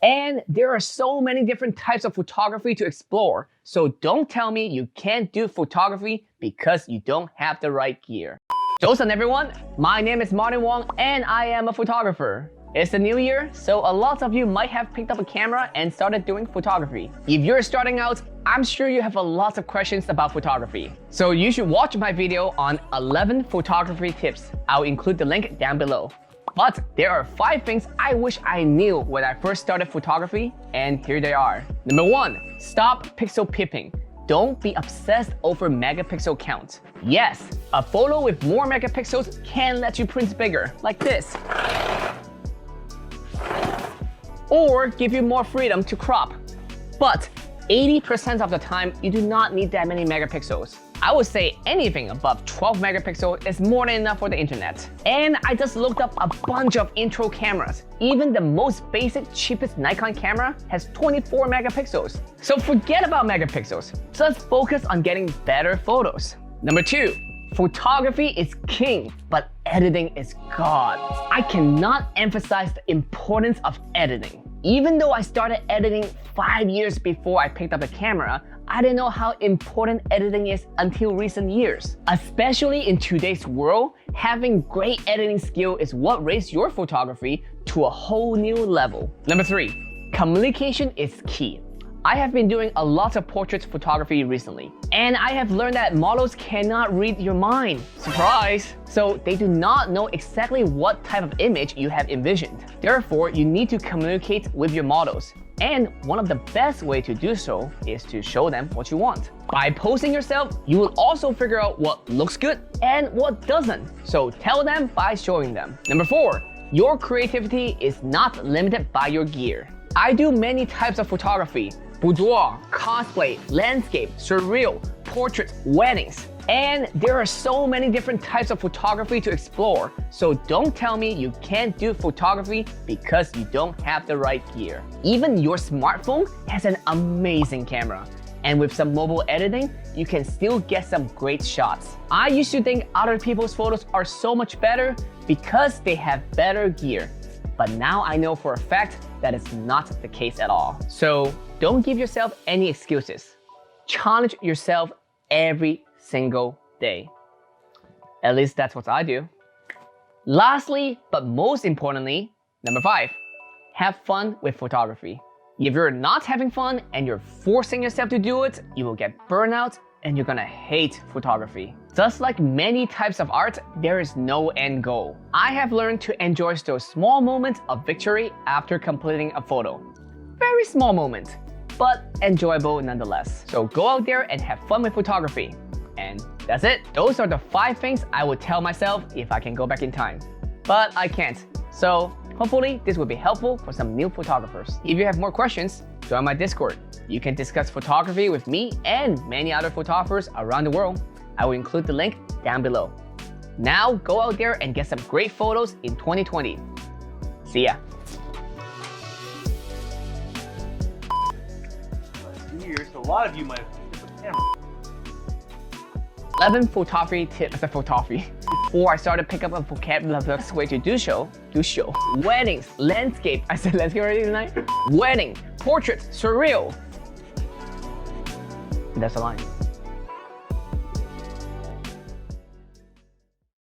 And there are so many different types of photography to explore, so don't tell me you can't do photography because you don't have the right gear. Joseon everyone, my name is Wong and I am a photographer. It's the new year, so a lot of you might have picked up a camera and started doing photography. If you're starting out, I'm sure you have a lot of questions about photography. So you should watch my video on 11 photography tips. I'll include the link down below. But there are 5 things I wish I knew when I first started photography, and here they are. Number 1, stop pixel peeping. Don't be obsessed over megapixel count. Yes, a photo with more megapixels can let you print bigger, like this. Or give you more freedom to crop. But 80% of the time, you do not need that many megapixels. I would say anything above 12 megapixels is more than enough for the internet. And I just looked up a bunch of intro cameras. Even the most basic, cheapest Nikon camera has 24 megapixels. So forget about megapixels. Just focus on getting better photos. Number 2, photography is king, but editing is God. I cannot emphasize the importance of editing. Even though I started editing 5 years before I picked up a camera, I didn't know how important editing is until recent years. Especially in today's world, having great editing skill is what raised your photography to a whole new level. Number 3, communication is key. I have been doing a lot of portrait photography recently, and I have learned that models cannot read your mind. Surprise! So they do not know exactly what type of image you have envisioned. Therefore, you need to communicate with your models. And one of the best way to do so is to show them what you want. By posing yourself, you will also figure out what looks good and what doesn't. So tell them by showing them. Number 4, your creativity is not limited by your gear. I do many types of photography: boudoir, cosplay, landscape, surreal, portrait, weddings. And there are so many different types of photography to explore, so don't tell me you can't do photography because you don't have the right gear. Even your smartphone has an amazing camera, and with some mobile editing, you can still get some great shots. I used to think other people's photos are so much better because they have better gear, but now I know for a fact that it's not the case at all. So don't give yourself any excuses. Challenge yourself every single day. At least that's what I do. Lastly, but most importantly, number 5, have fun with photography. If you're not having fun and you're forcing yourself to do it, you will get burnout and you're gonna hate photography. Just like many types of art, there is no end goal. I have learned to enjoy those small moments of victory after completing a photo. Very small moment, but enjoyable nonetheless. So go out there and have fun with photography. And that's it. Those are the 5 things I would tell myself if I can go back in time. But I can't. So hopefully this will be helpful for some new photographers. If you have more questions, join my Discord. You can discuss photography with me and many other photographers around the world. I will include the link down below. Now go out there and get some great photos in 2020. See ya. So a lot of you might have picked up a camera. 11 photography tips for photography. Before I started pick up a vocabulary, the best way to do show. Weddings, landscape. I said landscape already tonight. Wedding, portrait, surreal. That's a line.